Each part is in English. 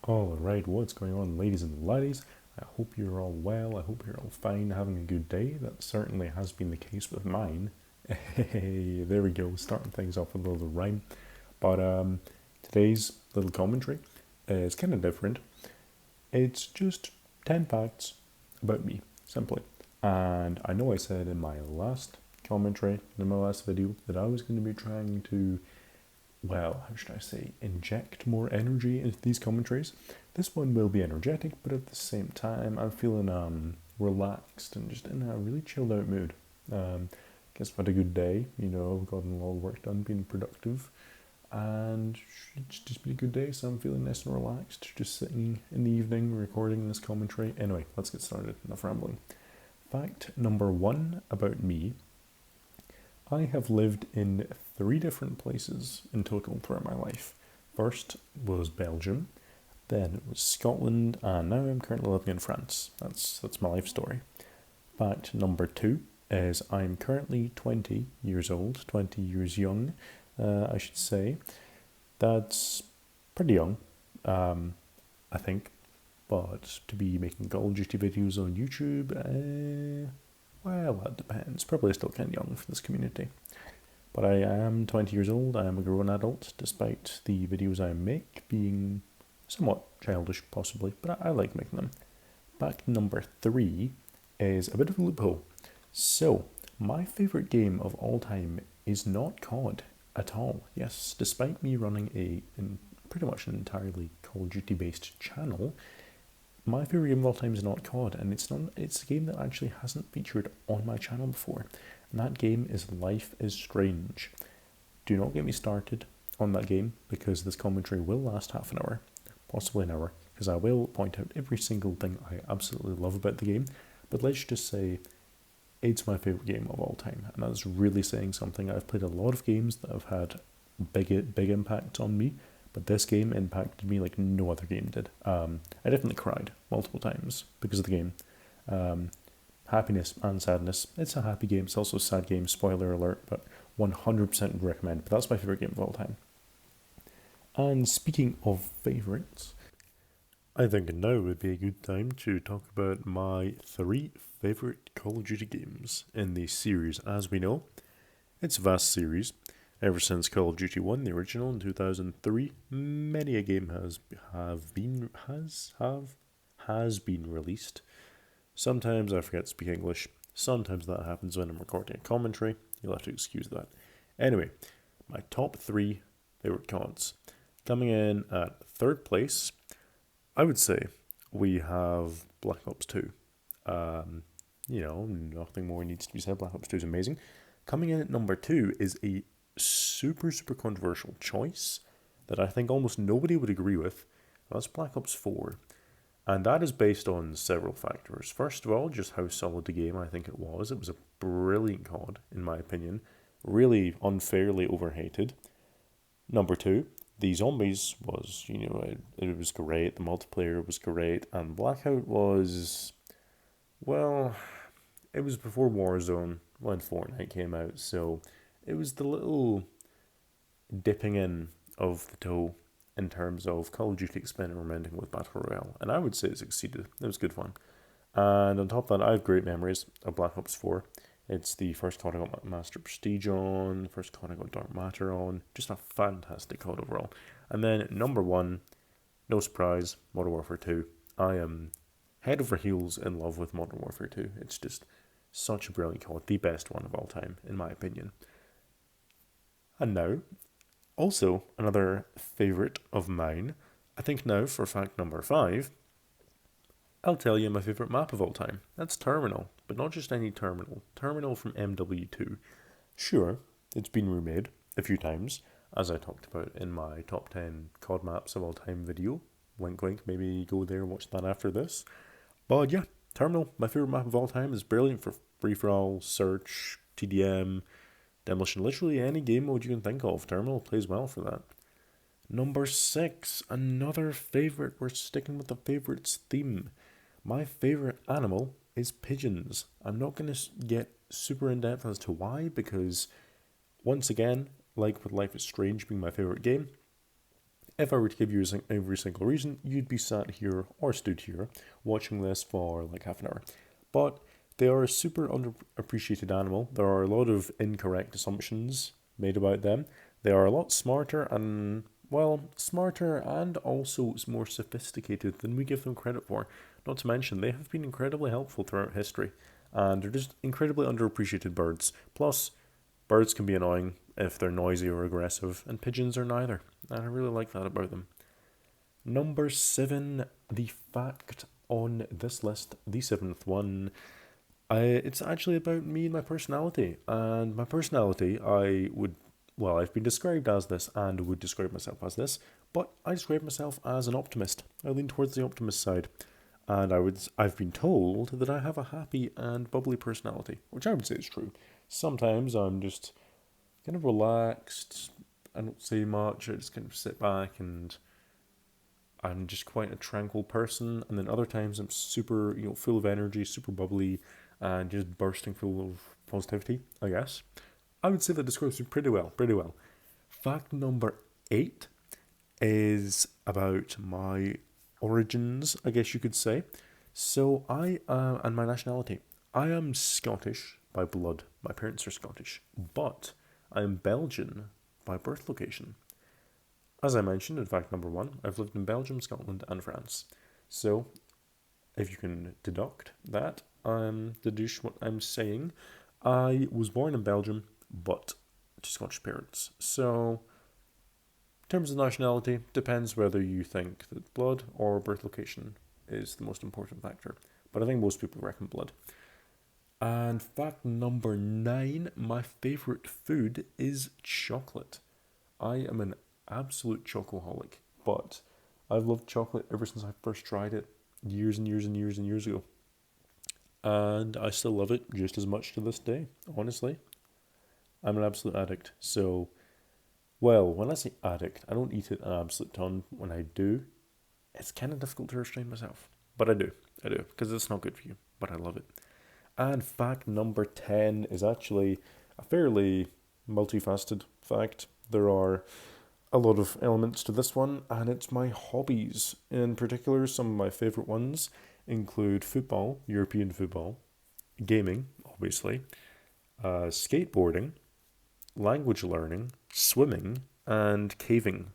Alright, what's going on, ladies and laddies? I hope you're all well. I hope you're all fine, having a good day. That certainly has been the case with mine. Hey, there we go, starting things off with a little rhyme. But today's little commentary is kind of different. It's just 10 facts about me, simply. And I know I said in my last commentary, in my last video, that I was going to be trying to, well, how should I say, inject more energy into these commentaries. This one will be energetic, but at the same time, I'm feeling relaxed and just in a really chilled out mood. Guess I've had a good day, I've gotten a lot of work done, been productive, and it's just been a good day, so I'm feeling nice and relaxed, just sitting in the evening recording this commentary. Anyway, let's get started, enough rambling. Fact number one about me: I have lived in 3 different places in total throughout my life. First was Belgium, then it was Scotland, and now I'm currently living in France. That's my life story. Fact number two is I'm currently 20 years old, 20 years young, I should say. That's pretty young, I think. But to be making Call of Duty videos on YouTube, well, that depends. Probably still kind of young for this community. But I am 20 years old, I am a grown adult, despite the videos I make being somewhat childish, possibly, but I like making them. Fact number three is a bit of a loophole. So, my favourite game of all time is not COD at all. Yes, despite me running pretty much an entirely Call of Duty based channel, my favourite game of all time is not COD, and it's a game that actually hasn't featured on my channel before. And that game is Life is Strange. Do not get me started on that game, because this commentary will last half an hour, possibly an hour, because I will point out every single thing I absolutely love about the game. But let's just say it's my favourite game of all time, and that's really saying something. I've played a lot of games that have had big impacts on me, but this game impacted me like no other game did. I definitely cried multiple times because of the game. Happiness and sadness. It's a happy game, it's also a sad game, spoiler alert, but 100% would recommend. But that's my favourite game of all time. And speaking of favourites, I think now would be a good time to talk about my 3 favourite Call of Duty games in the series. As we know, it's a vast series. Ever since Call of Duty 1, the original in 2003, many a game has been released. Sometimes I forget to speak English. Sometimes that happens when I'm recording a commentary. You'll have to excuse that. Anyway, my top 3 favourite CODs. Coming in at third place, I would say we have Black Ops 2. Nothing more needs to be said. Black Ops 2 is amazing. Coming in at number 2 is a super controversial choice that I think almost nobody would agree with. That's Black Ops 4. And that is based on several factors. First of all, just how solid the game I think it was. It was a brilliant COD, in my opinion. Really unfairly overhated. Number 2, the zombies was, it was great. The multiplayer was great. And Blackout was, well, it was before Warzone when Fortnite came out. So it was the little dipping in of the toe in terms of Call of Duty experimenting with Battle Royale. And I would say it succeeded. It was good fun. And on top of that, I have great memories of Black Ops 4. It's the first COD I got Master Prestige on, the first COD I got Dark Matter on. Just a fantastic COD overall. And then number 1, no surprise, Modern Warfare 2. I am head over heels in love with Modern Warfare 2. It's just such a brilliant COD, the best one of all time, in my opinion. And now, also another favourite of mine, I think now for fact number 5, I'll tell you my favourite map of all time. That's Terminal, but not just any Terminal. Terminal from MW2. Sure, it's been remade a few times, as I talked about in my top 10 COD maps of all time video. Wink wink, maybe go there and watch that after this. But yeah, Terminal, my favourite map of all time, is brilliant for free-for-all, search, TDM, demolition, literally any game mode you can think of. Terminal plays well for that. Number 6, another favourite. We're sticking with the favourites theme. My favourite animal is pigeons. I'm not going to get super in depth as to why, because once again, like with Life is Strange being my favourite game, If I were to give you every single reason, you'd be sat here or stood here watching this for like half an hour. But they are a super underappreciated animal. There are a lot of incorrect assumptions made about them. They are a lot smarter and, well, smarter and also more sophisticated than we give them credit for. Not to mention, they have been incredibly helpful throughout history. And they're just incredibly underappreciated birds. Plus, birds can be annoying if they're noisy or aggressive, and pigeons are neither. And I really like that about them. Number 7, the fact on this list, the seventh one. It's actually about me and my personality. And my personality, I've been described as this and would describe myself as this, but I describe myself as an optimist. I lean towards the optimist side. And I've been told that I have a happy and bubbly personality, which I would say is true. Sometimes I'm just kind of relaxed. I don't say much. I just kind of sit back and I'm just quite a tranquil person. And then other times I'm super, full of energy, super bubbly, and just bursting full of positivity, I guess. I would say that describes me pretty well, pretty well. Fact number 8 is about my origins, I guess you could say. So and my nationality. I am Scottish by blood. My parents are Scottish, but I am Belgian by birth location. As I mentioned in fact number 1, I've lived in Belgium, Scotland, and France. So, if you can deduce what I'm saying, I was born in Belgium, but to Scottish parents. So, in terms of nationality, depends whether you think that blood or birth location is the most important factor. But I think most people reckon blood. And fact number 9, my favourite food is chocolate. I am an absolute chocoholic, but I've loved chocolate ever since I first tried it years and years and years and years ago. And I still love it just as much to this day, honestly. I'm an absolute addict. So, well, when I say addict, I don't eat it an absolute ton. When I do, it's kind of difficult to restrain myself. But I do, because it's not good for you, but I love it. And fact number 10 is actually a fairly multifaceted fact. There are a lot of elements to this one, and it's my hobbies. In particular, some of my favourite ones include football, European football, gaming, obviously, skateboarding, language learning, swimming, and caving.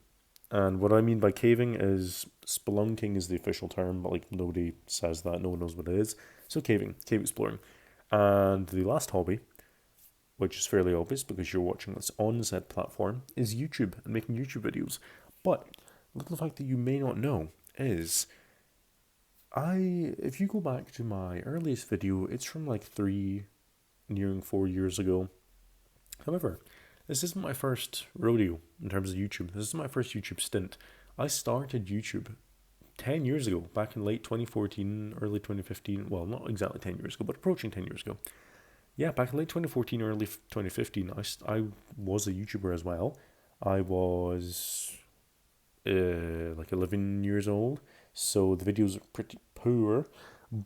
And what I mean by caving is spelunking is the official term, but like nobody says that, no one knows what it is. So cave exploring. And the last hobby, which is fairly obvious because you're watching this on said platform, is YouTube and making YouTube videos. But a little fact that you may not know is if you go back to my earliest video, it's from like 3, nearing 4 years ago. However, this isn't my first rodeo in terms of YouTube. This is my first YouTube stint. I started YouTube 10 years ago, back in late 2014, early 2015. Well, not exactly 10 years ago, but approaching 10 years ago. Yeah, back in late 2014, early 2015, I was a YouTuber as well. I was like 11 years old, so the videos are pretty poor.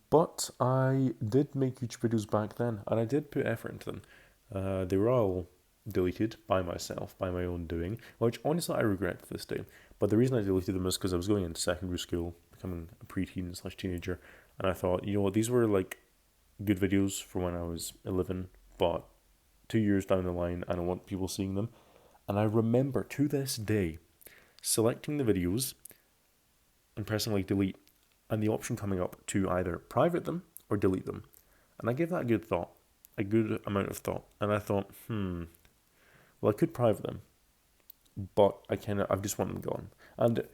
But I did make YouTube videos back then, and I did put effort into them. They were all deleted by myself, by my own doing, which honestly I regret to this day. But the reason I deleted them is because I was going into secondary school, becoming a preteen / teenager, and I thought, you know what, these were like good videos for when I was 11, but 2 years down the line, I don't want people seeing them. And I remember to this day selecting the videos and pressing like delete, and the option coming up to either private them or delete them. And I gave that a good amount of thought, and I thought, well, I could private them, but I just want them gone. And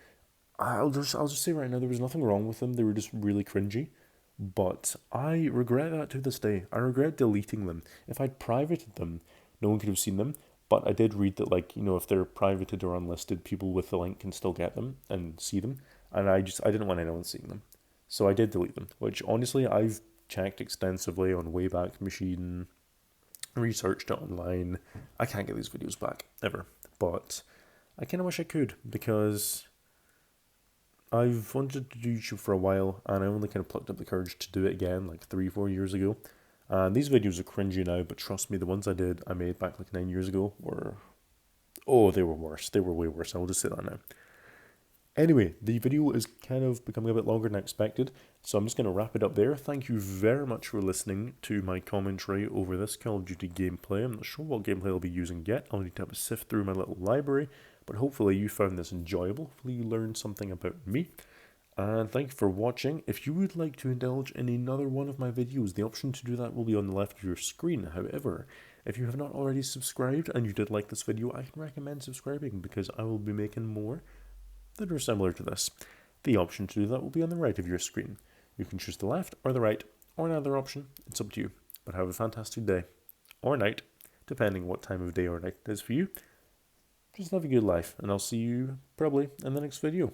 I'll just say right now, there was nothing wrong with them. They were just really cringy. But I regret that to this day. I regret deleting them. If I'd privated them, no one could have seen them. But I did read that, like, if they're privated or unlisted, people with the link can still get them and see them. And I didn't want anyone seeing them. So I did delete them, which honestly I've checked extensively on Wayback Machine, researched it online. I can't get these videos back, ever. But I kind of wish I could, because I've wanted to do YouTube for a while, and I only kind of plucked up the courage to do it again like 3-4 years ago. And these videos are cringy now, but trust me, the ones I made back like 9 years ago they were worse. They were way worse. I'll just say that now. Anyway, the video is kind of becoming a bit longer than I expected, so I'm just going to wrap it up there. Thank you very much for listening to my commentary over this Call of Duty gameplay. I'm not sure what gameplay I'll be using yet. I'll need to have a sift through my little library, but hopefully you found this enjoyable. Hopefully you learned something about me. And thank you for watching. If you would like to indulge in another one of my videos, the option to do that will be on the left of your screen. However, if you have not already subscribed and you did like this video, I can recommend subscribing because I will be making more that are similar to this. The option to do that will be on the right of your screen. You can choose the left or the right or another option. It's up to you. But have a fantastic day or night, depending what time of day or night it is for you. Just have a good life, and I'll see you probably in the next video.